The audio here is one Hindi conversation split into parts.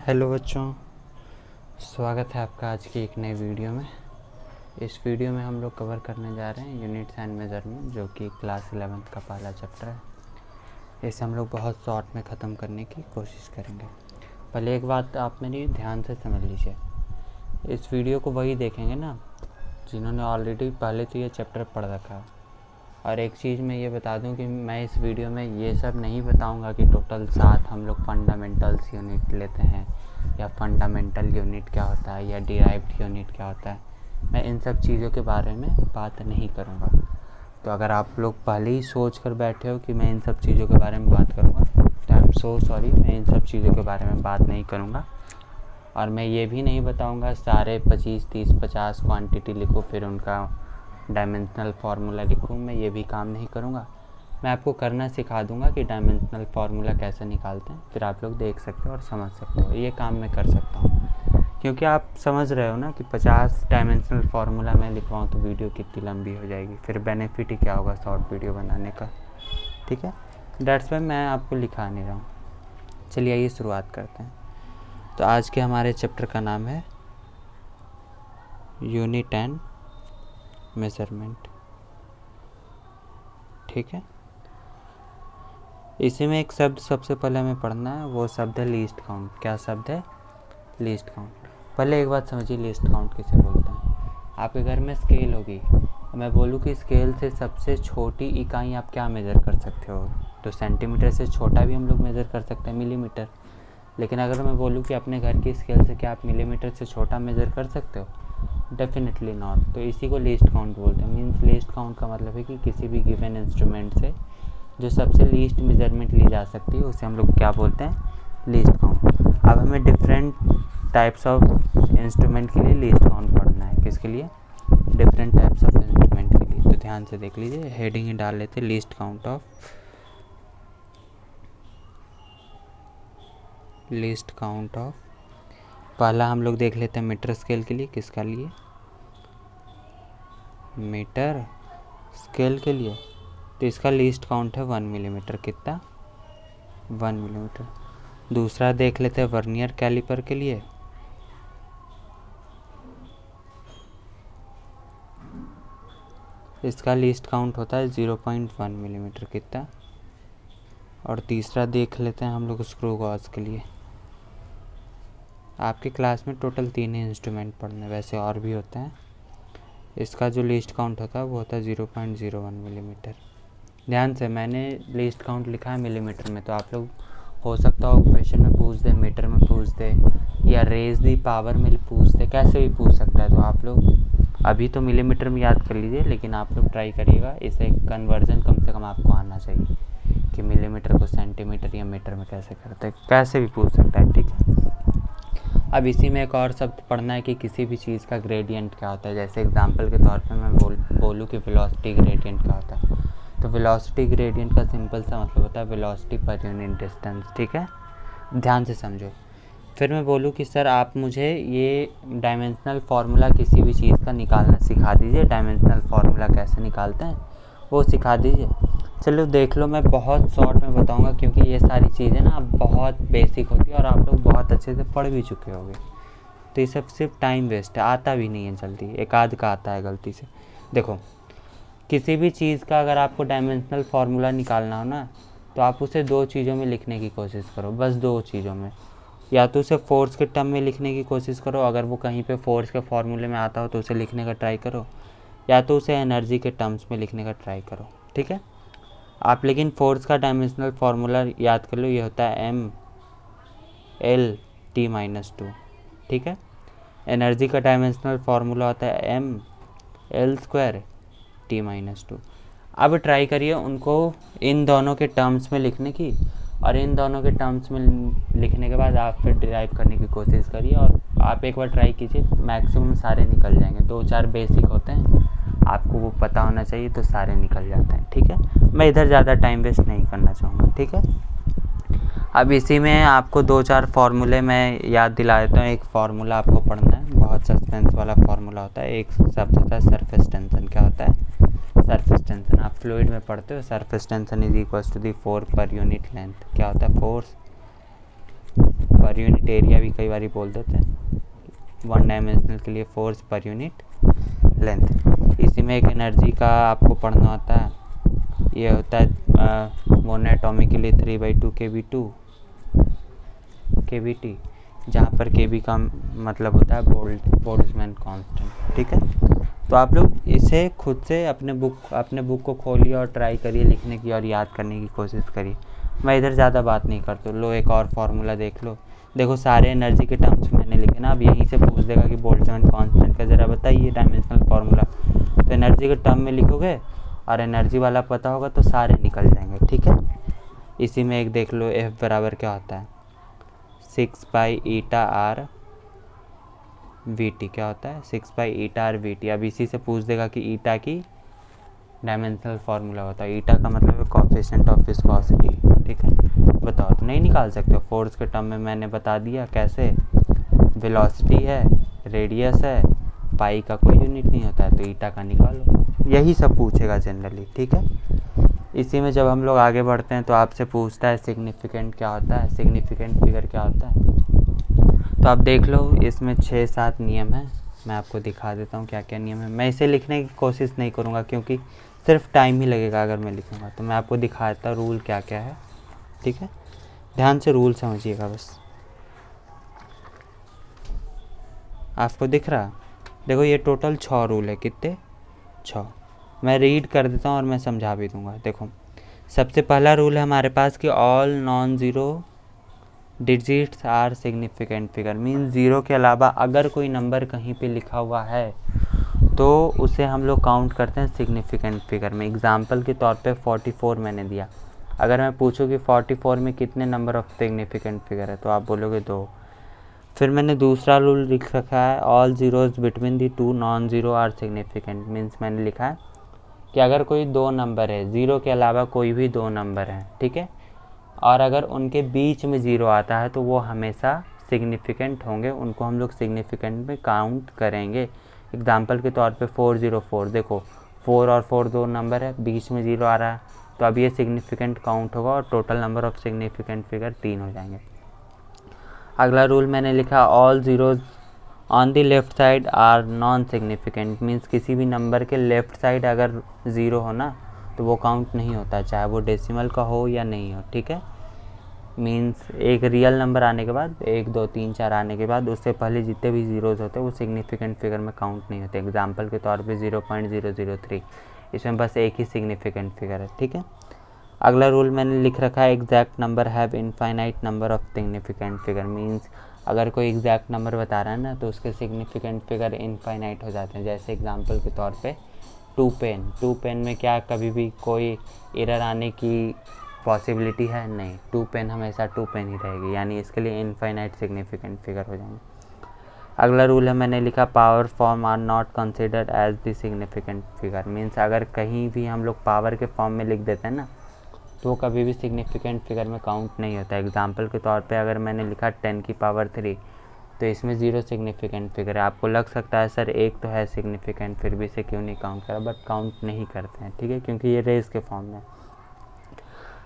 हेलो बच्चों, स्वागत है आपका आज की एक नई वीडियो में। इस वीडियो में हम लोग कवर करने जा रहे हैं यूनिट्स एंड मेजरमेंट, जो कि क्लास 11th का पहला चैप्टर है। इसे हम लोग बहुत शॉर्ट में ख़त्म करने की कोशिश करेंगे। पहले एक बात आप मेरी ध्यान से समझ लीजिए, इस वीडियो को वही देखेंगे ना जिन्होंने ऑलरेडी पहले तो ये चैप्टर पढ़ रखा है। और एक चीज़ मैं ये बता दूं कि मैं इस वीडियो में ये सब नहीं बताऊंगा कि टोटल 7 हम लोग फंडामेंटल्स यूनिट लेते हैं, या फंडामेंटल यूनिट क्या होता है, या डिराइव्ड यूनिट क्या होता है। मैं इन सब चीज़ों के बारे में बात नहीं करूंगा। तो अगर आप लोग पहले ही सोच कर बैठे हो कि मैं इन सब चीज़ों के बारे में बात करूंगा, तो आई एम सो सॉरी, मैं इन सब चीज़ों के बारे में बात नहीं करूंगा। और मैं ये भी नहीं बताऊंगा सारे 25, 30, 50 क्वांटिटी लिखो फिर उनका डायमेंशनल फार्मूला लिखूँ। मैं ये भी काम नहीं करूँगा। मैं आपको करना सिखा दूँगा कि डायमेंशनल फार्मूला कैसे निकालते हैं, फिर आप लोग देख सकते हो और समझ सकते हो। ये काम मैं कर सकता हूँ, क्योंकि आप समझ रहे हो ना कि 50 डायमेंशनल फार्मूला मैं लिखवाऊँ तो वीडियो कितनी लंबी हो जाएगी, फिर बेनिफिट ही क्या होगा शॉर्ट वीडियो बनाने का। ठीक है, दैट्स वाई मैं आपको लिखा नहीं रहा हूँ। चलिए आइए शुरुआत करते हैं। तो आज के हमारे चैप्टर का नाम है यूनिट एंड मेजरमेंट। ठीक है, इसी में एक शब्द सबसे पहले हमें पढ़ना है, वो शब्द है लीस्ट काउंट। क्या शब्द है? Least count. पहले एक बात समझिए, लीस्ट काउंट किसे बोलते हैं। आपके घर में स्केल होगी, मैं बोलूँ कि स्केल से सबसे छोटी इकाई आप क्या मेज़र कर सकते हो, तो सेंटीमीटर से छोटा भी हम लोग मेज़र कर सकते हैं, मिलीमीटर। लेकिन अगर मैं बोलूँ कि अपने घर की स्केल से क्या आप मिलीमीटर से छोटा मेज़र कर सकते हो? Definitely not. तो इसी को लीस्ट काउंट बोलते हैं। मीन्स लीस्ट काउंट का मतलब है कि किसी भी गिवन इंस्ट्रूमेंट से जो सबसे लीस्ट मेजरमेंट ली जा सकती है उसे हम लोग क्या बोलते हैं? Least count. अब हमें डिफरेंट टाइप्स ऑफ इंस्ट्रूमेंट के लिए लीस्ट काउंट पढ़ना है। किसके लिए? डिफरेंट टाइप्स ऑफ इंस्ट्रूमेंट के लिए। तो ध्यान से देख लीजिए, हेडिंग ही डाल लेते लीस्ट काउंट ऑफ पहला हम लोग देख लेते हैं मीटर स्केल के लिए। किसका लिए? मीटर स्केल के लिए। तो इसका लीस्ट काउंट है 1 मिलीमीटर। कितना? 1 मिलीमीटर। दूसरा देख लेते हैं वर्नियर कैलिपर के लिए। इसका लीस्ट काउंट होता है 0.1 मिलीमीटर। कितना? और तीसरा देख लेते हैं हम लोग स्क्रू गॉज के लिए। आपके क्लास में टोटल 3 ही इंस्ट्रूमेंट पढ़ने, वैसे और भी होते हैं। इसका जो लीस्ट काउंट होता है वो होता है 0.01 मिलीमीटर। ध्यान से, मैंने लीस्ट काउंट लिखा है मिलीमीटर में, तो आप लोग हो सकता हो क्वेश्चन में पूछ दे, मीटर में पूछ दे, या रेज दी पावर में पूछ दे, कैसे भी पूछ सकता है। तो आप लोग अभी तो मिलीमीटर में याद कर लीजिए, लेकिन आप लोग ट्राई करिएगा, इसे कन्वर्जन कम से कम आपको आना चाहिए कि मिलीमीटर को सेंटीमीटर या मीटर में कैसे करते हैं, कैसे भी पूछ सकता है। ठीक है, अब इसी में एक और शब्द पढ़ना है कि किसी भी चीज़ का ग्रेडियंट क्या होता है। जैसे एग्जांपल के तौर पे मैं बोलूँ कि वेलोसिटी ग्रेडियंट क्या होता है, तो वेलोसिटी ग्रेडियंट का सिंपल सा मतलब होता है वेलोसिटी पर यूनिट डिस्टेंस। ठीक है, ध्यान से समझो। फिर मैं बोलूँ कि सर आप मुझे ये डायमेंशनल फार्मूला किसी भी चीज़ का निकालना सिखा दीजिए, डायमेंशनल फार्मूला कैसे निकालते हैं वो सिखा दीजिए। चलो देख लो, मैं बहुत शॉर्ट में बताऊंगा, क्योंकि ये सारी चीज़ें ना बहुत बेसिक होती है और आप लोग बहुत अच्छे से पढ़ भी चुके होंगे। तो ये सब सिर्फ टाइम वेस्ट है, आता भी नहीं है जल्दी, एक आध का आता है गलती से। देखो, किसी भी चीज़ का अगर आपको डायमेंशनल फार्मूला निकालना हो ना, तो आप उसे 2 चीज़ों में लिखने की कोशिश करो, बस 2 चीज़ों में। या तो उसे फोर्स के टर्म में लिखने की कोशिश करो, अगर वो कहीं पे फोर्स के फार्मूले में आता हो तो उसे लिखने का ट्राई करो, या तो उसे एनर्जी के टर्म्स में लिखने का ट्राई करो। ठीक है, आप लेकिन फोर्स का डायमेंशनल फार्मूला याद कर लो, ये होता है mL/T-2। ठीक है, एनर्जी का डायमेंशनल फार्मूला होता है mL²T-2। अब ट्राई करिए उनको इन दोनों के टर्म्स में लिखने की, और इन दोनों के टर्म्स में लिखने के बाद आप फिर डिराइव करने की कोशिश करिए, और आप एक बार ट्राई कीजिए, मैक्सिमम सारे निकल जाएंगे। 2-4 बेसिक होते हैं, आपको वो पता होना चाहिए, तो सारे निकल जाते हैं। ठीक है, मैं इधर ज़्यादा टाइम वेस्ट नहीं करना चाहूँगा। ठीक है, अब इसी में आपको 2-4 फार्मूले मैं याद दिला देता हूँ। एक फार्मूला आपको पढ़ना है, बहुत सस्पेंस वाला फार्मूला होता है। एक शब्द होता है सरफेस टेंशन। क्या होता है? Surface tension. आप फ्लूइड में पढ़ते हो, surface tension is equals to the 4 per unit length. क्या होता है? फोर्स पर यूनिट एरिया भी कई बार बोल देते हैं, 1 डायमेंशनल के लिए फोर्स पर यूनिट लेंथ। इसी में एक एनर्जी का आपको पढ़ना होता है, ये होता है मोनोएटॉमिक के लिए 3/2 kBt, जहाँ पर kb का मतलब होता है बोल्ट्जमैन कांस्टेंट। ठीक है, तो आप लोग इसे खुद से अपने बुक को खोलिए और ट्राई करिए लिखने की और याद करने की कोशिश करिए। मैं इधर ज़्यादा बात नहीं करता। लो एक और फार्मूला देख लो, देखो सारे एनर्जी के टर्म्स मैंने लिखे ना। अब यहीं से पूछ देगा कि बोल्ट्जमैन कांस्टेंट का ज़रा बताइए डायमेंशनल फार्मूला, तो एनर्जी के टर्म में लिखोगे और एनर्जी वाला पता होगा तो सारे निकल जाएंगे। ठीक है, इसी में एक देख लो, F बराबर क्या होता है 6 ईटा आर VT। क्या होता है 6 ईटा आर VT। अब इसी से पूछ देगा कि ईटा की डायमेंशनल फार्मूला होता है। ईटा का मतलब है कोएफिशिएंट ऑफ विस्कोसिटी। ठीक है, बताओ, तो नहीं निकाल सकते। फोर्स के टर्म में मैंने बता दिया कैसे, वेलोसिटी है, रेडियस है, पाई का कोई यूनिट नहीं होता है, तो ईटा का निकालो। यही सब पूछेगा जनरली। ठीक है, इसी में जब हम लोग आगे बढ़ते हैं तो आपसे पूछता है सिग्निफिकेंट क्या होता है, सिग्निफिकेंट फिगर क्या होता है। तो आप देख लो, इसमें 6-7 नियम हैं। मैं आपको दिखा देता हूँ क्या क्या नियम है। मैं इसे लिखने की कोशिश नहीं करूँगा क्योंकि सिर्फ टाइम ही लगेगा अगर मैं लिखूँगा। तो मैं आपको दिखाता हूँ रूल क्या क्या है। ठीक है, ध्यान से रूल समझिएगा बस। आपको दिख रहा, देखो ये टोटल 6 रूल है। कितने? 6। मैं रीड कर देता हूँ और मैं समझा भी दूँगा। देखो, सबसे पहला रूल है हमारे पास कि all non zero digits are significant figure. Means zero के अलावा अगर कोई नंबर कहीं पे लिखा हुआ है तो उसे हम लोग काउंट करते हैं सिग्निफिकेंट फिगर में। एग्जाम्पल के तौर पे 44 मैंने दिया। अगर मैं पूछूँ कि 44 में कितने नंबर ऑफ सिग्निफिकेंट फिगर है तो आप बोलोगे 2। फिर मैंने दूसरा रूल लिख रखा है, all zeros between the 2 non zero are significant. Means मैंने लिखा है कि अगर कोई 2 नंबर है, ज़ीरो के अलावा कोई भी 2 नंबर हैं, ठीक है, और अगर उनके बीच में ज़ीरो आता है तो वो हमेशा सिग्निफिकेंट होंगे, उनको हम लोग सिग्निफिकेंट में काउंट करेंगे। एग्जाम्पल के तौर पे 404, देखो 4 और 4 2 नंबर है, बीच में ज़ीरो आ रहा है, तो अब ये सिग्निफिकेंट काउंट होगा और total number of significant figure 3 हो जाएंगे। अगला रूल मैंने लिखा, all zeros on the left side are non significant. Means किसी भी नंबर के लेफ़्ट साइड अगर ज़ीरो हो ना तो वो काउंट नहीं होता, चाहे वो डेसिमल का हो या नहीं हो। ठीक है, मीन्स एक रियल नंबर आने के बाद 1 2 3 4 आने के बाद उससे पहले जितने भी ज़ीरोज़ होते हैं वो सिग्निफिकेंट फिगर में काउंट नहीं होते। एग्जाम्पल के तौर पे 0.003, इसमें बस एक ही सिग्निफिकेंट फिगर है। ठीक है, अगला रूल मैंने लिख रखा है, exact number have infinite number of significant figure. Means अगर कोई एग्जैक्ट नंबर बता रहा है ना तो उसके सिग्निफिकेंट फिगर इनफाइनाइट हो जाते हैं। जैसे एग्जाम्पल के तौर पे 2 पेन में क्या कभी भी कोई एरर आने की पॉसिबिलिटी है? नहीं, 2 पेन हमेशा 2 पेन ही रहेगी, यानी इसके लिए इनफाइनाइट सिग्निफिकेंट फिगर हो जाएंगे। अगला रूल है मैंने लिखा, power form are not considered as the significant figure. Means अगर कहीं भी हम लोग पावर के फॉर्म में लिख देते हैं ना तो कभी भी सिग्निफिकेंट फिगर में काउंट नहीं होता। एग्जाम्पल के तौर पे अगर मैंने लिखा 10 की पावर 3 तो इसमें 0 सिग्निफिकेंट फिगर है। आपको लग सकता है सर एक तो है सिग्निफिकेंट, फिर भी इसे क्यों नहीं काउंट करा, बट काउंट नहीं करते हैं। ठीक है, क्योंकि ये रेस के फॉर्म में।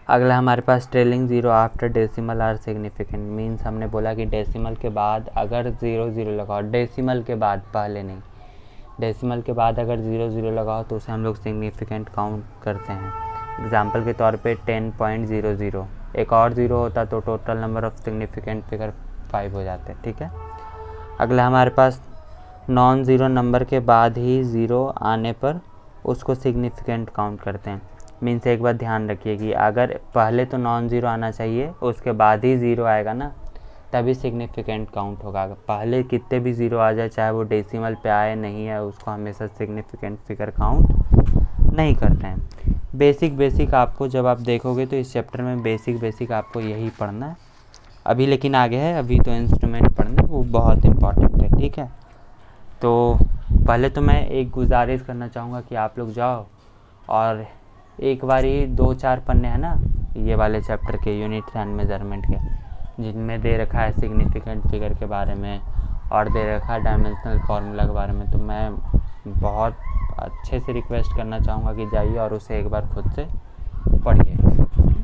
अगला हमारे पास trailing 0 after decimal are significant. Means हमने बोला कि डेसिमल के बाद अगर 0 0 लगाओ, डेसिमल के बाद, पहले नहीं, डेसिमल के बाद अगर 0 0 लगाओ तो उसे हम लोग सिग्निफिकेंट काउंट करते हैं। एग्जाम्पल के तौर पे 10.00, एक और 0 होता तो total number of significant figure 5 हो जाते हैं। ठीक है, अगला हमारे पास नॉन ज़ीरो नंबर के बाद ही 0 आने पर उसको सिग्निफिकेंट काउंट करते हैं। मीन्स एक बात ध्यान रखिए कि अगर पहले तो नॉन ज़ीरो आना चाहिए, उसके बाद ही 0 आएगा ना तभी सिग्निफिकेंट काउंट होगा। अगर पहले कितने भी 0 आ जाए, चाहे वो डेसिमल पे आए नहीं है, उसको हमेशा सिग्निफिकेंट फिगर काउंट नहीं करते हैं। बेसिक आपको जब आप देखोगे तो इस चैप्टर में बेसिक आपको यही पढ़ना है अभी, लेकिन आगे है, अभी तो इंस्ट्रूमेंट पढ़ना, वो बहुत इम्पॉर्टेंट है। ठीक है, तो पहले तो मैं एक गुजारिश करना चाहूँगा कि आप लोग जाओ और एक बारी 2-4 पन्ने हैं ना ये वाले चैप्टर के, यूनिट्स एंड मेजरमेंट के, जिनमें दे रखा है सिग्निफिकेंट फिगर के बारे में और दे रखा है डायमेंशनल फार्मूला के बारे में, तो मैं बहुत अच्छे से रिक्वेस्ट करना चाहूँगा कि जाइए और उसे एक बार खुद से पढ़िए।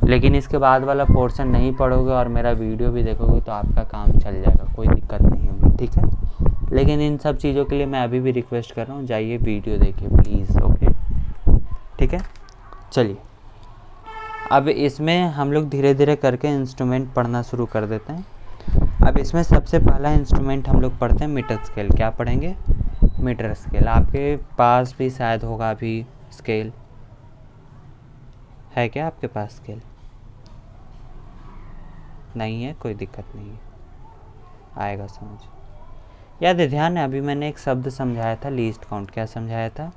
लेकिन इसके बाद वाला पोर्शन नहीं पढ़ोगे और मेरा वीडियो भी देखोगे तो आपका काम चल जाएगा, कोई दिक्कत नहीं होगी, ठीक है। लेकिन इन सब चीज़ों के लिए मैं अभी भी रिक्वेस्ट कर रहा हूँ, जाइए वीडियो देखिए प्लीज़, ओके, ठीक है। चलिए अब इसमें हम लोग धीरे धीरे करके इंस्ट्रूमेंट पढ़ना शुरू कर देते हैं। अब इसमें सबसे पहला इंस्ट्रूमेंट हम लोग पढ़ते हैं मीटर स्केल। क्या पढ़ेंगे? Metre scale. आपके पास भी शायद होगा अभी स्केल, है क्या आपके पास स्केल? नहीं है, कोई दिक्कत नहीं है, आएगा समझ। याद है, ध्यान है, अभी मैंने एक शब्द समझाया था लीस्ट काउंट। क्या समझाया था?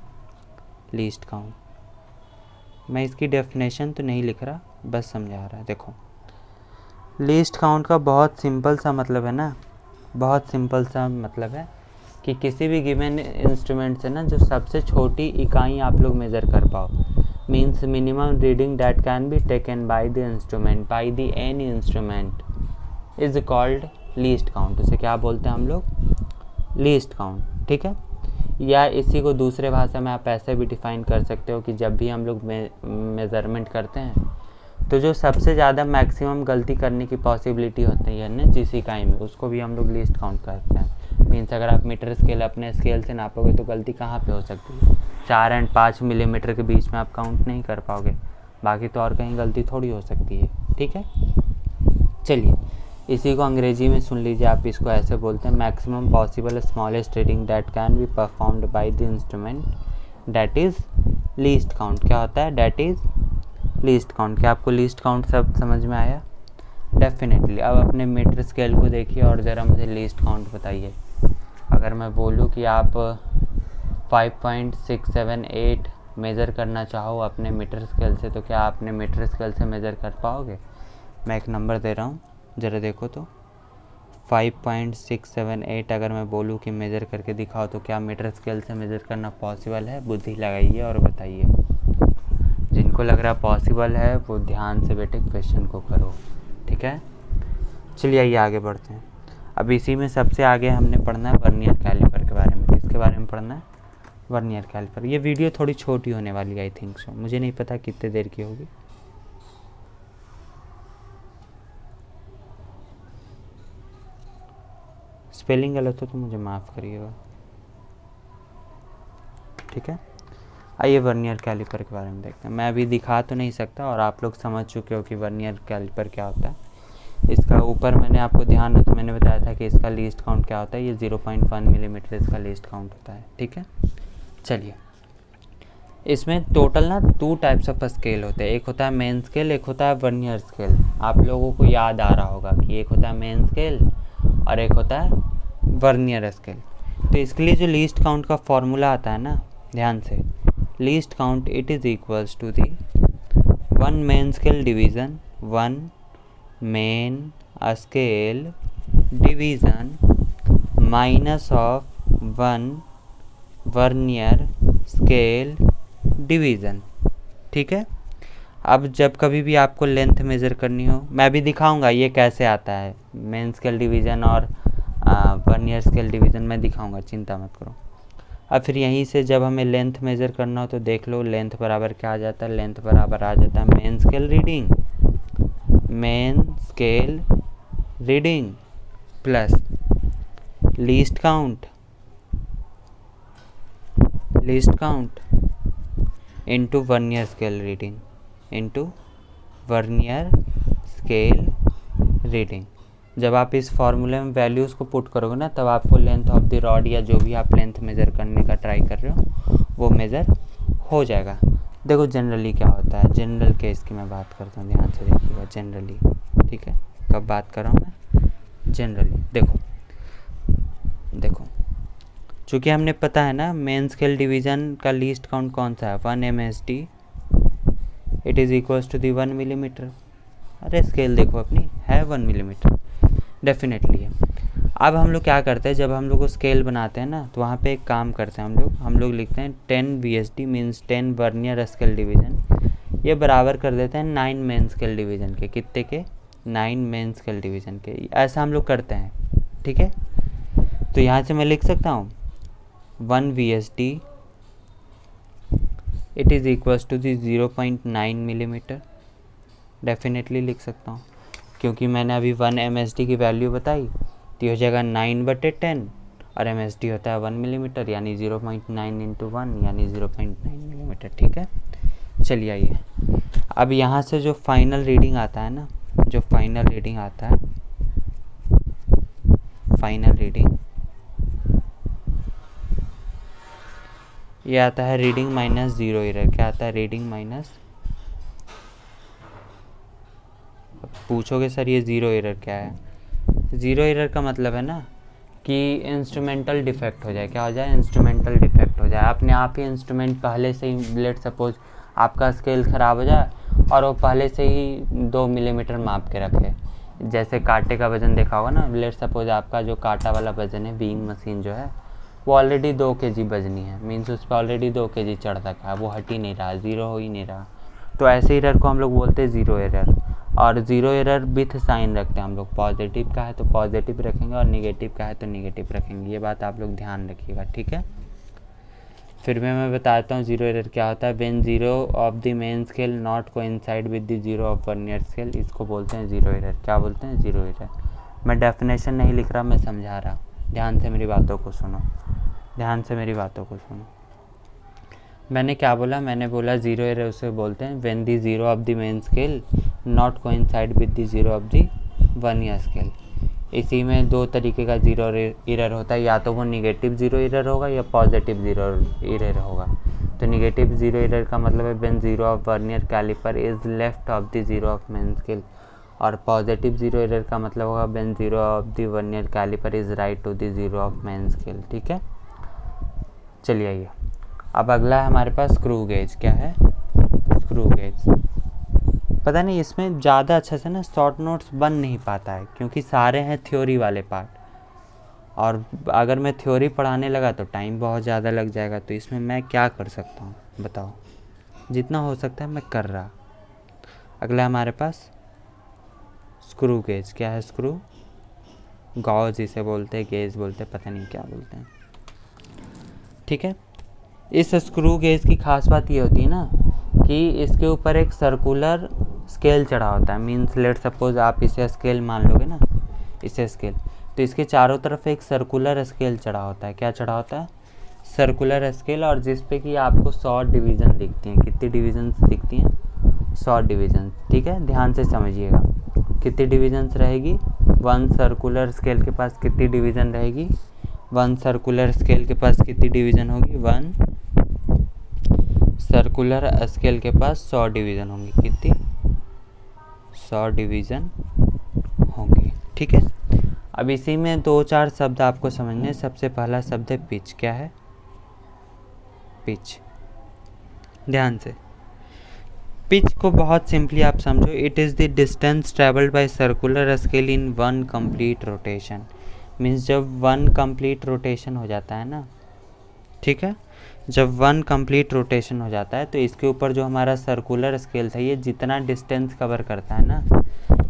Least count. मैं इसकी डेफिनेशन तो नहीं लिख रहा, बस समझा रहा है। देखो, लीस्ट काउंट का बहुत सिंपल सा मतलब है ना, बहुत सिंपल सा मतलब है कि किसी भी गिवन इंस्ट्रूमेंट से ना जो सबसे छोटी इकाई आप लोग मेज़र कर पाओ, means minimum reading that can be taken by the instrument, by the any instrument is called least count. उसे क्या बोलते हैं हम लोग? लीस्ट काउंट, ठीक है। या इसी को दूसरे भाषा में आप ऐसे भी डिफाइन कर सकते हो कि जब भी हम लोग मेज़रमेंट करते हैं तो जो सबसे ज़्यादा मैक्सिमम गलती करने की पॉसिबिलिटी होती है ना जिस इकाई में, उसको भी हम लोग लीस्ट काउंट करते हैं। मीन्स अगर आप मीटर स्केल अपने स्केल से नापोगे तो गलती कहाँ पे हो सकती है? 4 और 5 मिलीमीटर के बीच में आप काउंट नहीं कर पाओगे, बाकी तो और कहीं गलती थोड़ी हो सकती है, ठीक है। चलिए इसी को अंग्रेजी में सुन लीजिए, आप इसको ऐसे बोलते हैं maximum possible smallest reading that can be performed by the instrument that is least count. क्या होता है? That is least count. क्या आपको लीस्ट काउंट सब समझ में आया? डेफिनेटली। अब अपने मीटर स्केल को देखिए और ज़रा मुझे लीस्ट काउंट बताइए। अगर मैं बोलूँ कि आप 5.678 मेज़र करना चाहो अपने मीटर स्केल से, तो क्या अपने मीटर स्केल से मेज़र कर पाओगे? मैं एक नंबर दे रहा हूँ, ज़रा देखो तो। 5.678 अगर मैं बोलूँ कि मेज़र करके दिखाओ तो क्या मीटर स्केल से मेज़र करना पॉसिबल है? बुद्धि लगाइए और बताइए। जिनको लग रहा पॉसिबल है वो ध्यान से बेटे क्वेश्चन को करो, ठीक है। चलिए आइए आगे बढ़ते हैं। अब इसी में सबसे आगे हमने पढ़ना है वर्नियर कैलिपर के बारे में। किसके बारे में पढ़ना है? Vernier caliper. ये वीडियो थोड़ी छोटी होने वाली है, आई थिंक सो, मुझे नहीं पता कितने देर की होगी। स्पेलिंग गलत हो तो मुझे माफ़ करिएगा, ठीक है। आइए वर्नियर कैलिपर के बारे में देखते हैं। मैं अभी दिखा तो नहीं सकता और आप लोग समझ चुके हो कि वर्नियर कैलिपर क्या होता है। इसका ऊपर मैंने आपको ध्यान है तो मैंने बताया था कि इसका लीस्ट काउंट क्या होता है। ये 0.1 मिलीमीटर इसका लीस्ट काउंट होता है, ठीक है। चलिए, इसमें टोटल ना 2 टाइप्स ऑफ स्केल होते हैं। एक होता है मेन स्केल, एक होता है वर्नियर स्केल। आप लोगों को याद आ रहा होगा कि एक होता है मेन स्केल और एक होता है वर्नियर स्केल। तो इसके लिए जो लीस्ट काउंट का फॉर्मूला आता है ना, ध्यान से, least count it is equals to the 1 main scale division 1 main scale division minus of 1 vernier scale division, ठीक है। अब जब कभी भी आपको लेंथ मेज़र करनी हो, मैं भी दिखाऊंगा ये कैसे आता है, मेन स्केल डिवीज़न और वर्नियर स्केल डिवीज़न मैं दिखाऊंगा, चिंता मत करो। अब फिर यहीं से जब हमें लेंथ मेज़र करना हो तो देख लो लेंथ बराबर क्या आ जाता है? लेंथ बराबर आ जाता है main scale reading plus least count into vernier scale reading. जब आप इस फॉर्मूले में वैल्यूज़ को पुट करोगे ना तब आपको लेंथ ऑफ द रॉड या जो भी आप लेंथ मेज़र करने का ट्राई कर रहे हो वो मेज़र हो जाएगा। देखो जनरली क्या होता है, जनरल केस की मैं बात करता हूँ, ध्यान से देखिएगा। जनरली, ठीक है, कब बात कर रहा हूँ मैं? जनरली। देखो चूँकि हमने पता है ना मेन स्केल डिवीज़न का लीस्ट काउंट कौन सा है? 1 MSD it is equals to the 1 millimetre. अरे स्केल देखो अपनी है 1 मिलीमीटर, डेफिनेटली है। अब हम लोग क्या करते हैं, जब हम लोग को स्केल बनाते हैं ना तो वहाँ पे एक काम करते हैं हम लोग लिखते हैं 10 VSD means 10 vernier scale division. ये बराबर कर देते हैं 9 मेन स्केल डिवीज़न के। कितने के? 9 मेन स्केल डिवीज़न के। ऐसा हम लोग करते हैं, ठीक है। तो यहाँ से मैं लिख सकता हूँ 1 VSD it is equals to the 0.9 millimetre definitely लिख सकता हूँ, क्योंकि मैंने अभी 1 MSD की वैल्यू बताई, तो ये हो जाएगा 9/10 और MSD होता है 1 मिलीमीटर, यानी 0.9 इंटू 1 यानी 0.9 मिलीमीटर। ठीक है, चलिए आइए अब यहाँ से जो फाइनल रीडिंग आता है ना, जो फाइनल रीडिंग आता है, फाइनल रीडिंग ये आता है रीडिंग माइनस 0 एरर। क्या आता है? रीडिंग माइनस, पूछोगे सर ये 0 एरर क्या है? 0 एरर का मतलब है ना कि इंस्ट्रूमेंटल डिफेक्ट हो जाए। क्या हो जाए? इंस्ट्रूमेंटल डिफेक्ट हो जाए, अपने आप ही इंस्ट्रूमेंट पहले से ही, लेट सपोज आपका स्केल ख़राब हो जाए और वो पहले से ही 2 मिलीमीटर माप के रखे। जैसे कांटे का वज़न देखा होगा ना, लेट सपोज आपका जो कांटा वाला वज़न है, बीइंग मशीन जो है वो ऑलरेडी 2 kg वजनी है, मीन्स उस पर ऑलरेडी 2 kg चढ़ रखा है, वो हट ही नहीं रहा, ज़ीरो हो ही नहीं रहा। तो ऐसे एरर को हम लोग बोलते हैं 0 एरर। और 0 एरर विथ साइन रखते हैं हम लोग, पॉजिटिव का है तो पॉजिटिव रखेंगे और नेगेटिव का है तो नेगेटिव रखेंगे। ये बात आप लोग ध्यान रखिएगा, ठीक है। फिर मैं बताता हूँ 0 एरर क्या होता है। When 0 of the main scale not coincide with the 0 of vernier scale, इसको बोलते हैं 0 एरर। क्या बोलते हैं? 0 एरर। मैं डेफिनेशन नहीं लिख रहा, मैं समझा रहा, ध्यान से मेरी बातों को सुनो, ध्यान से मेरी बातों को सुनो। मैंने क्या बोला? मैंने बोला 0 एरर उसे बोलते हैं when the 0 of the main scale not coincide with the 0 of the vernier scale. इसी में 2 तरीके का 0 एरर होता है, या तो वो निगेटिव 0 एरर होगा या पॉजिटिव 0 एरर होगा। तो निगेटिव 0 एरर का मतलब है when 0 of vernier calliper is left of the 0 of main scale, और पॉजिटिव 0 एरर का मतलब होगा when 0 of the vernier calliper is right to the 0 of main scale. ठीक है, चलिए आइए अब अगला है हमारे पास स्क्रू गेज। क्या है? Screw gauge. पता नहीं इसमें ज़्यादा अच्छा से ना शॉर्ट नोट्स बन नहीं पाता है, क्योंकि सारे हैं थ्योरी वाले पार्ट, और अगर मैं थ्योरी पढ़ाने लगा तो टाइम बहुत ज़्यादा लग जाएगा। तो इसमें मैं क्या कर सकता हूँ बताओ? जितना हो सकता है मैं कर रहा। अगला हमारे पास स्क्रू गेज। क्या है? स्क्रू गॉज इसे बोलते हैं, गेज बोलते हैं, पता नहीं क्या बोलते हैं। ठीक है, इस स्क्रू गेज की खास बात ये होती है ना कि इसके ऊपर एक सर्कुलर स्केल चढ़ा होता है। मीन्स लेट सपोज आप इसे स्केल मान लोगे ना, इसे स्केल, तो इसके चारों तरफ एक सर्कुलर स्केल चढ़ा होता है। क्या चढ़ा होता है? सर्कुलर स्केल, और जिस पे कि आपको 100 डिवीज़न दिखती हैं। कितनी डिवीजन्स दिखती हैं? 100 डिवीजन। ठीक है, ध्यान से समझिएगा। कितनी डिवीजन्स रहेगी? 1 सर्कुलर स्केल के पास कितनी डिवीज़न रहेगी? 1 सर्कुलर स्केल के पास कितनी डिवीज़न होगी? 1 सर्कुलर स्केल के पास 100 डिवीज़न होंगी। कितनी? 100 डिवीज़न होंगी। ठीक है, अब इसी में 2-4 शब्द आपको समझने। सबसे पहला शब्द है पिच। क्या है? पिच। ध्यान से, पिच को बहुत सिंपली आप समझो, it is the distance travelled by circular scale in 1 complete rotation. Means जब 1 कंप्लीट रोटेशन हो जाता है ना, ठीक है, जब 1 कंप्लीट रोटेशन हो जाता है तो इसके ऊपर जो हमारा सर्कुलर स्केल था, ये जितना डिस्टेंस कवर करता है ना,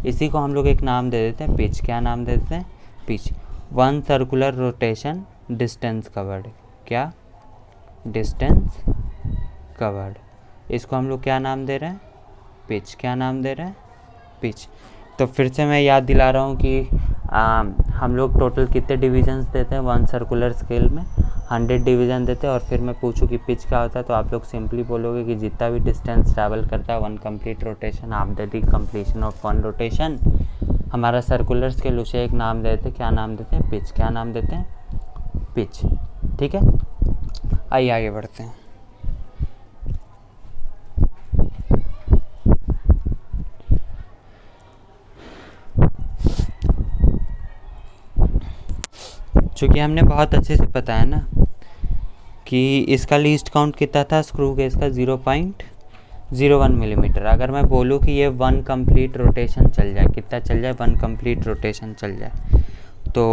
इसी को हम लोग एक नाम दे देते हैं पिच। क्या नाम दे देते हैं? Pitch. 1 circular rotation distance covered. क्या? Distance covered. इसको हम लोग क्या नाम दे रहे हैं? पिच। क्या नाम दे रहे हैं? पिच। तो फिर से मैं याद दिला रहा हूँ कि हम लोग टोटल कितने डिवीजन्स देते हैं 1 सर्कुलर स्केल में? 100 डिवीज़न देते हैं। और फिर मैं पूछूं कि पिच क्या होता है, तो आप लोग सिंपली बोलोगे कि जितना भी डिस्टेंस ट्रैवल करता है 1 complete rotation after the completion of 1 rotation, हमारा सर्कुलर स्केल, उसे एक नाम देते हैं। क्या नाम देते हैं? पिच। क्या नाम देते हैं? पिच। ठीक है, आइए आगे बढ़ते हैं। चूँकि हमने बहुत अच्छे से पता है ना कि इसका लीस्ट काउंट कितना था स्क्रू गेज का? 0.01 मिलीमीटर। अगर मैं बोलूँ कि ये 1 कंप्लीट रोटेशन चल जाए, कितना चल जाए? 1 कंप्लीट रोटेशन चल जाए, तो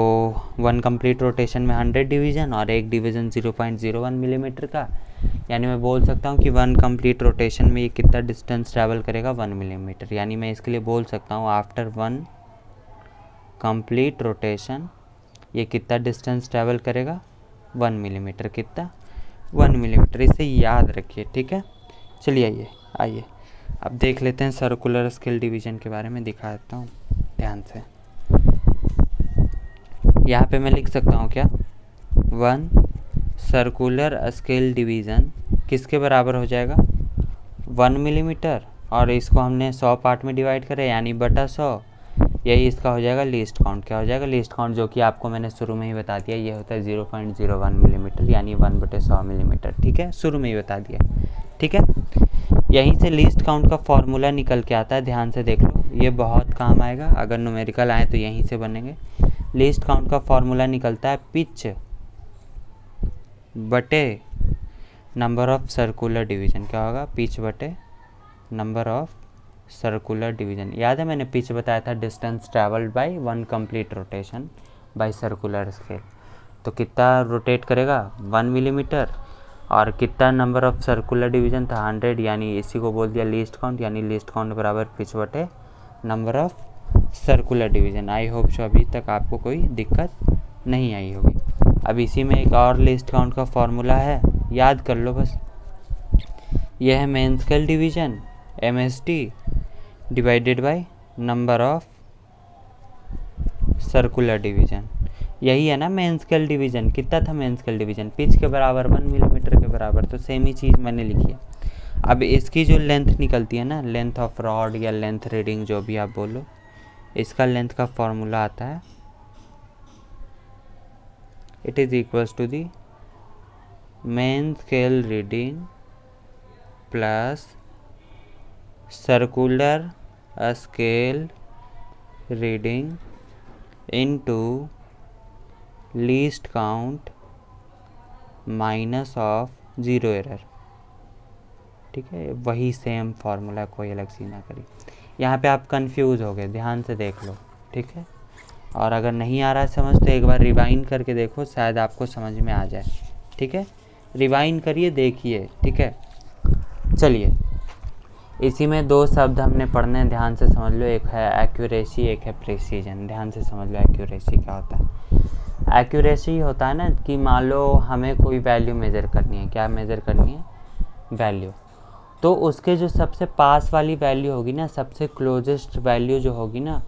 1 कंप्लीट रोटेशन में 100 डिवीज़न और एक डिवीज़न 0.01 मिलीमीटर का, यानी मैं बोल सकता हूँ कि 1 कंप्लीट रोटेशन में ये कितना डिस्टेंस ट्रैवल करेगा? 1 मिलीमीटर। यानी मैं इसके लिए बोल सकता हूँ आफ्टर 1 कंप्लीट रोटेशन ये कितना डिस्टेंस ट्रैवल करेगा? 1 मिलीमीटर। कितना? 1 मिलीमीटर। इसे याद रखिए, ठीक है। चलिए आइए अब देख लेते हैं सर्कुलर स्केल डिवीज़न के बारे में, दिखा देता हूँ ध्यान से। यहाँ पे मैं लिख सकता हूँ क्या, 1 सर्कुलर स्केल डिवीज़न किसके बराबर हो जाएगा, 1 मिलीमीटर, और इसको हमने 100 पार्ट में डिवाइड करें यानी बटा 100, यही इसका हो जाएगा लीस्ट काउंट। क्या हो जाएगा, लीस्ट काउंट, जो कि आपको मैंने शुरू में ही बता दिया, ये होता है 0.01 मिलीमीटर यानी 1/100 मिलीमीटर। ठीक है, शुरू में ही बता दिया। ठीक है, यहीं से लीस्ट काउंट का फॉर्मूला निकल के आता है, ध्यान से देख लो, ये बहुत काम आएगा। अगर न्यूमेरिकल आए तो यहीं से बनेंगे। लीस्ट काउंट का फॉर्मूला निकलता है पिच बटे नंबर ऑफ सर्कुलर डिवीज़न। क्या होगा, पिच बटे नंबर ऑफ सर्कुलर डिवीज़न। याद है मैंने पिच बताया था, distance travelled bye 1 complete rotation bye circular scale. तो कितना रोटेट करेगा, 1 मिलीमीटर, और कितना नंबर ऑफ सर्कुलर डिवीज़न था, 100, यानी इसी को बोल दिया लीस्ट काउंट, यानी लीस्ट काउंट बराबर पिच बटे number of circular division. I hope so अभी तक आपको कोई दिक्कत नहीं आई होगी। अब इसी में एक और लीस्ट काउंट का फॉर्मूला है, याद कर लो बस। यह है main scale division MSD divided by number of circular division. यही है ना मेन स्केल डिवीज़न। कितना था मेन स्केल डिवीज़न, पिच के बराबर, 1 मिलीमीटर के बराबर, तो सेम ही चीज़ मैंने लिखी है। अब इसकी जो लेंथ निकलती है ना, लेंथ ऑफ रॉड या लेंथ रीडिंग जो भी आप बोलो, इसका लेंथ का फॉर्मूला आता है, it is equals to the main scale reading plus circular scale reading into least count minus of zero error. ठीक है, वही सेम फार्मूला, कोई अलग चीज़ ना करी। यहाँ पे आप कंफ्यूज हो गए, ध्यान से देख लो। ठीक है, और अगर नहीं आ रहा है समझ तो एक बार रिवाइंड करके देखो, शायद आपको समझ में आ जाए। ठीक है, रिवाइंड करिए, देखिए। ठीक है, चलिए, इसी में 2 शब्द हमने पढ़ने हैं, ध्यान से समझ लो। एक है एक्यूरेसी, एक है प्रिसीजन। ध्यान से समझ लो एक्यूरेसी क्या होता है। एक्यूरेसी होता है ना कि मान लो हमें कोई वैल्यू मेज़र करनी है। क्या मेज़र करनी है, वैल्यू। तो उसके जो सबसे पास वाली वैल्यू होगी ना, सबसे क्लोजेस्ट वैल्यू जो होगी ना,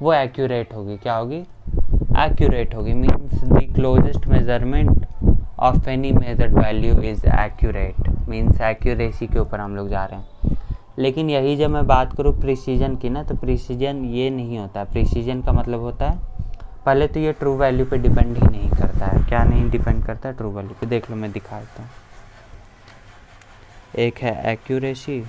वो एक्यूरेट होगी। क्या होगी, एक्यूरेट होगी। Means the closest measurement of any measured value is accurate. Means accuracy के ऊपर हम लोग जा रहे हैं। लेकिन यही जब मैं बात करूँ प्रिसीजन की ना, तो प्रिसीजन ये नहीं होता। प्रिसीजन का मतलब होता है, पहले तो ये ट्रू वैल्यू पे डिपेंड ही नहीं करता है। क्या नहीं डिपेंड करता है, ट्रू वैल्यू पे। देख लो, मैं दिखा देता हूँ। एक है एक्यूरेसी।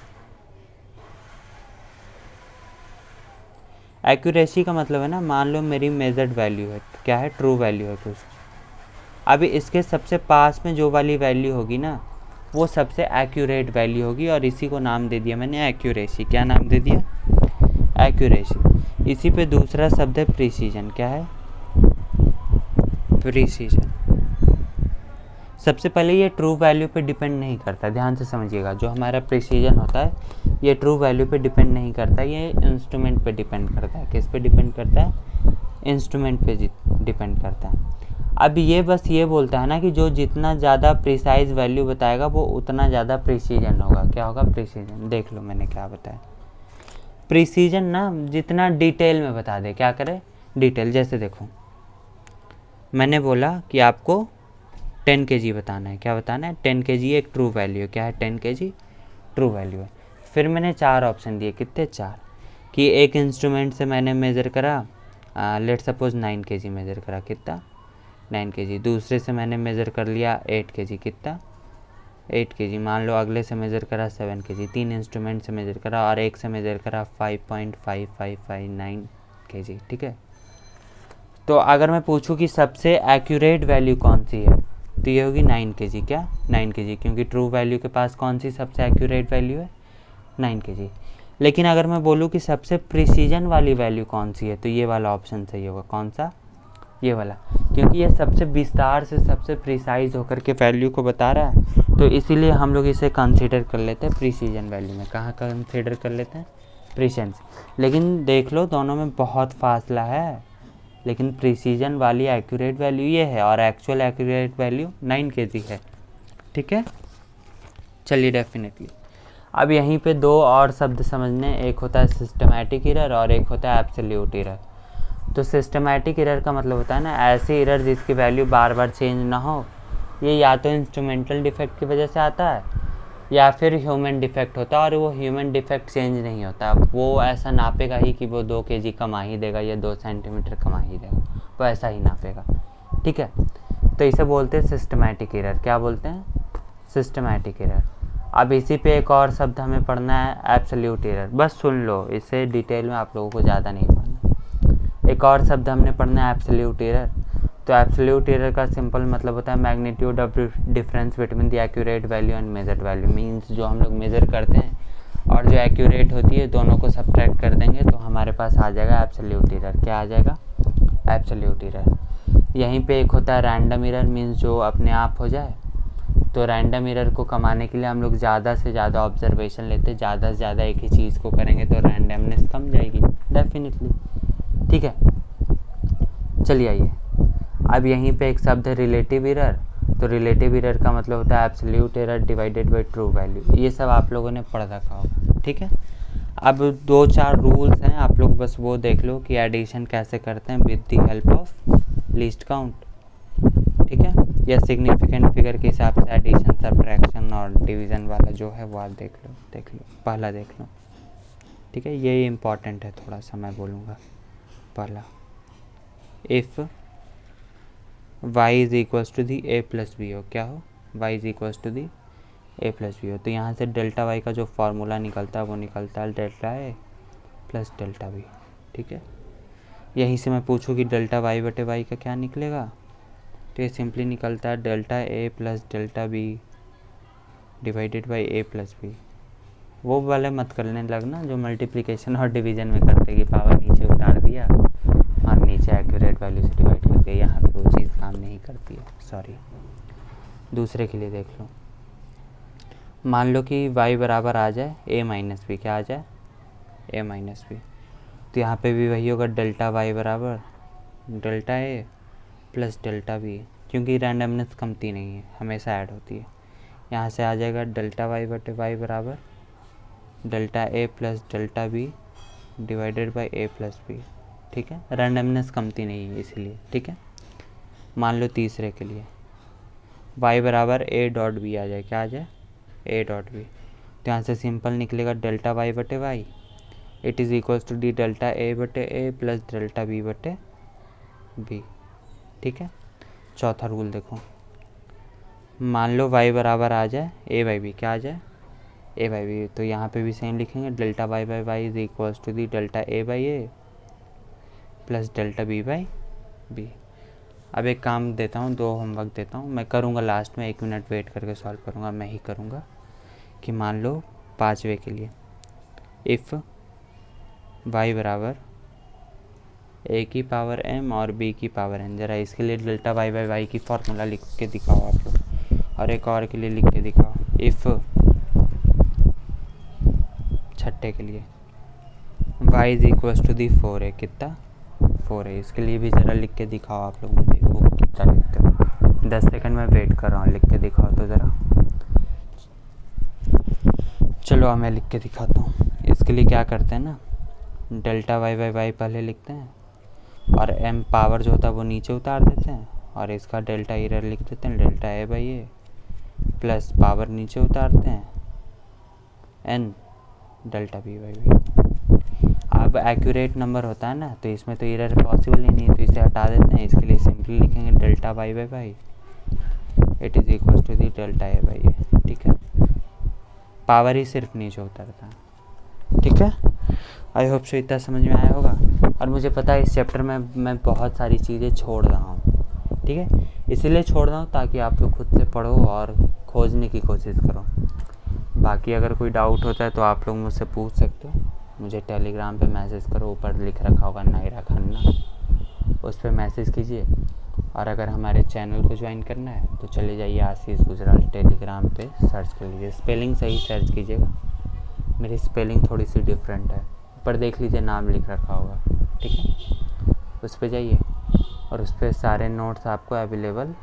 एक्यूरेसी का मतलब है ना, मान लो मेरी मेजर्ड वैल्यू है, क्या है, ट्रू वैल्यू है कुछ। अभी इसके सबसे पास में जो वाली वैल्यू होगी ना, वो सबसे एक्यूरेट वैल्यू होगी, और इसी को नाम दे दिया मैंने एक्यूरेसी। क्या नाम दे दिया, एक्यूरेसी। इसी पे दूसरा शब्द है प्रिसीजन। क्या है, प्रिसीजन। सबसे पहले ये ट्रू वैल्यू पे डिपेंड नहीं करता, ध्यान से समझिएगा। जो हमारा प्रिसीजन होता है, ये ट्रू वैल्यू पे डिपेंड नहीं करता, ये इंस्ट्रूमेंट पे डिपेंड करता है। किस पे डिपेंड करता है, इंस्ट्रूमेंट पे डिपेंड करता है। अब ये बस ये बोलता है ना कि जो जितना ज़्यादा प्रिसाइज वैल्यू बताएगा वो उतना ज़्यादा प्रिसीजन होगा। क्या होगा, प्रिसीजन। देख लो मैंने क्या बताया, प्रिसीजन ना जितना डिटेल में बता दे। क्या करे, डिटेल। जैसे देखो, मैंने बोला कि आपको 10 kg बताना है। क्या बताना है, 10 kg एक ट्रू वैल्यू है। क्या है, 10 kg ट्रू वैल्यू है। फिर मैंने 4 ऑप्शन दिए। कितने, 4। कि एक इंस्ट्रूमेंट से मैंने मेज़र करा, लेट सपोज 9 kg मेज़र करा। कितना, 9 kg। दूसरे से मैंने मेज़र कर लिया 8 kg। कितना, 8 kg। मान लो अगले से मेज़र करा 7 kg। 3 इंस्ट्रूमेंट से मेज़र करा, और एक से मेज़र करा 5.5559 kg। ठीक है, तो अगर मैं पूछूं कि सबसे एक्यूरेट वैल्यू कौन सी है, तो ये होगी 9 kg। क्या, 9 kg, क्योंकि ट्रू वैल्यू के पास कौन सी सबसे एक्यूरेट वैल्यू है, 9 kg। लेकिन अगर मैं बोलूँ कि सबसे प्रिसीजन वाली वैल्यू कौन सी है, तो ये वाला ऑप्शन सही होगा। कौन सा, ये वाला, क्योंकि ये सबसे विस्तार से सबसे प्रिसाइज होकर के वैल्यू को बता रहा है, तो इसीलिए हम लोग इसे कंसीडर कर लेते हैं प्रिसीजन वैल्यू में। कहाँ कंसीडर कर लेते हैं, प्रिसीजन। लेकिन देख लो दोनों में बहुत फासला है, लेकिन प्रिसीजन वाली एक्यूरेट वैल्यू ये है, और एक्चुअल एक्यूरेट वैल्यू 9 kg है। ठीक है, चलिए डेफिनेटली। अब यहीं पे दो और शब्द समझने, एक होता है सिस्टमैटिक एरर और एक होता है एब्सोल्यूट एरर। तो सिस्टमैटिक एरर का मतलब होता है ना ऐसी एरर जिसकी वैल्यू बार बार चेंज ना हो। ये या तो इंस्ट्रूमेंटल डिफेक्ट की वजह से आता है या फिर ह्यूमन डिफेक्ट होता है, और वो ह्यूमन डिफेक्ट चेंज नहीं होता, वो ऐसा नापेगा ही कि वो 2 kg कमा ही देगा या 2 सेंटीमीटर कमा ही देगा, वो ऐसा ही नापेगा। ठीक है, तो इसे बोलते हैं सिस्टमैटिक एरर। क्या बोलते हैं? Systematic error. अब इसी पे एक और शब्द हमें पढ़ना है एब्सोल्यूट एरर। बस सुन लो, इसे डिटेल में आप लोगों को ज़्यादा नहीं पढ़ना। एक और शब्द हमने पढ़ना है एब्सोल्यूट एरर। तो एब्सोल्यूट एरर का सिंपल मतलब होता है magnitude of difference between the accurate value and measured value. Means जो हम लोग मेज़र करते हैं और जो एक्यूरेट होती है, दोनों को सब्ट्रैक्ट कर देंगे तो हमारे पास आ जाएगा एब्सोल्यूट एरर। क्या आ जाएगा? Absolute error. यहीं पे एक होता है रैंडम एरर, मीन्स जो अपने आप हो जाए। तो रैंडम एरर को कमाने के लिए हम लोग ज़्यादा से ज़्यादा ऑब्जर्वेशन लेते, ज़्यादा से ज़्यादा एक ही चीज़ को करेंगे तो रैंडमनेस कम जाएगी डेफिनेटली। ठीक है, चलिए आइए। अब यहीं पे एक शब्द है रिलेटिव एरर। तो रिलेटिव एरर का मतलब होता है absolute error divided by true value. ये सब आप लोगों ने पढ़ रखा होगा। ठीक है, अब 2-4 रूल्स हैं, आप लोग बस वो देख लो कि एडिशन कैसे करते हैं with the help of least count. ठीक है, या सिग्निफिकेंट फिगर के हिसाब से एडिशन, सब्ट्रैक्शन और डिवीज़न वाला जो है वो आप देख लो पहला देख लो। ठीक है, ये इम्पॉर्टेंट है थोड़ा सा, मैं बोलूँगा। पहला, if y is equals to the a plus b हो। क्या हो? y is equals to the a plus b हो, तो यहाँ से डेल्टा y का जो फार्मूला निकलता है वो निकलता है delta a plus delta b। ठीक है, यहीं से मैं पूछूँ कि डेल्टा y बटे y का क्या निकलेगा, तो ये सिंपली निकलता है delta a plus delta b divided by a plus b. वो वाले मत करने लगना जो मल्टीप्लिकेशन और डिवीज़न में करते कि पावर नीचे उतार दिया और नीचे एक्यूरेट वैल्यू से डिवाइड कर दिया, यहाँ पे वो चीज़ काम नहीं करती है, सॉरी। दूसरे के लिए देख लो, मान लो कि y बराबर आ जाए a माइनस बी। क्या आ जाए? a minus b. तो यहाँ पे भी वही होगा डेल्टा y बराबर delta a plus delta b, क्योंकि रैंडमनेस कमती नहीं है, हमेशा ऐड होती है। यहाँ से आ जाएगा डेल्टा y बटे y बराबर delta a plus delta b divided by a plus b. ठीक है, रैंडमनेस कमती नहीं है इसलिए। ठीक है, मान लो तीसरे के लिए y बराबर a डॉट बी आ जाए। क्या आ जाए? a dot b. तो यहाँ से सिंपल निकलेगा डेल्टा y बटे y it is equals to the delta a बटे a प्लस डेल्टा b बटे b। ठीक है, चौथा रूल देखो, मान लो y बराबर आ जाए a बाई बी। क्या आ जाए? a by b. तो यहाँ पे भी सेम लिखेंगे delta y by y is equals to the delta a by a plus delta b by b। अब एक काम देता हूँ, 2 होमवर्क देता हूँ, मैं करूँगा लास्ट में, 1 मिनट वेट करके सॉल्व करूँगा, मैं ही करूँगा। कि मान लो 5वें के लिए इफ़ y बराबर a की पावर m और b की पावर n। ज़रा इसके लिए डेल्टा y बाई y की फॉर्मूला लिख के दिखाओ आप लोग, और एक और के लिए लिख के दिखाओ। इफ़ छठे के लिए y is equals to the 4 है। कितना? 4 है। इसके लिए भी ज़रा लिख के दिखाओ आप लोग, देखो कितना लिखते हो। 10 सेकंड में वेट कर रहा हूँ, लिख के दिखाओ तो ज़रा। चलो अब मैं लिख के दिखाता हूँ। इसके लिए क्या करते हैं ना, डेल्टा y बाई y पहले लिखते हैं और m पावर जो होता है वो नीचे उतार देते हैं, और इसका डेल्टा एरर लिख देते हैं delta a by a plus power नीचे उतारते हैं n delta b by b। अब एक्यूरेट नंबर होता है ना, तो इसमें तो एरर पॉसिबल ही नहीं है, तो इसे हटा देते हैं। इसके लिए सिंपली लिखेंगे delta y by y it is equals to the delta a by a। ठीक है, पावर ही सिर्फ नीचे उतरता है। ठीक है, आई होप सो इतना समझ में आया होगा। और मुझे पता है इस चैप्टर में मैं बहुत सारी चीज़ें छोड़ रहा हूँ। ठीक है, इसीलिए छोड़ रहा हूँ ताकि आप लोग खुद से पढ़ो और खोजने की कोशिश करो। बाकी अगर कोई डाउट होता है तो आप लोग मुझसे पूछ सकते हो, मुझे टेलीग्राम पे मैसेज करो, ऊपर लिख रखा होगा नायरा खन्ना, उस पर मैसेज कीजिए। और अगर हमारे चैनल को ज्वाइन करना है तो चले जाइए आशीष गुजराल टेलीग्राम पे सर्च कर लीजिए, स्पेलिंग सही सर्च कीजिएगा, मेरी स्पेलिंग थोड़ी सी डिफरेंट है, ऊपर देख लीजिए नाम लिख रखा होगा। ठीक है, उस पर जाइए और उस पर सारे नोट्स आपको अवेलेबल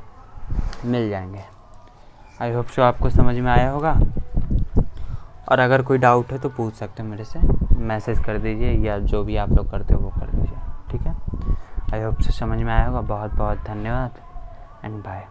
मिल जाएंगे। आई होप सो आपको समझ में आया होगा। और अगर कोई डाउट है तो पूछ सकते हो मेरे से, मैसेज कर दीजिए या जो भी आप लोग करते हो वो कर दीजिए, ठीक है। आई होप से समझ में आया होगा। बहुत बहुत धन्यवाद एंड बाय।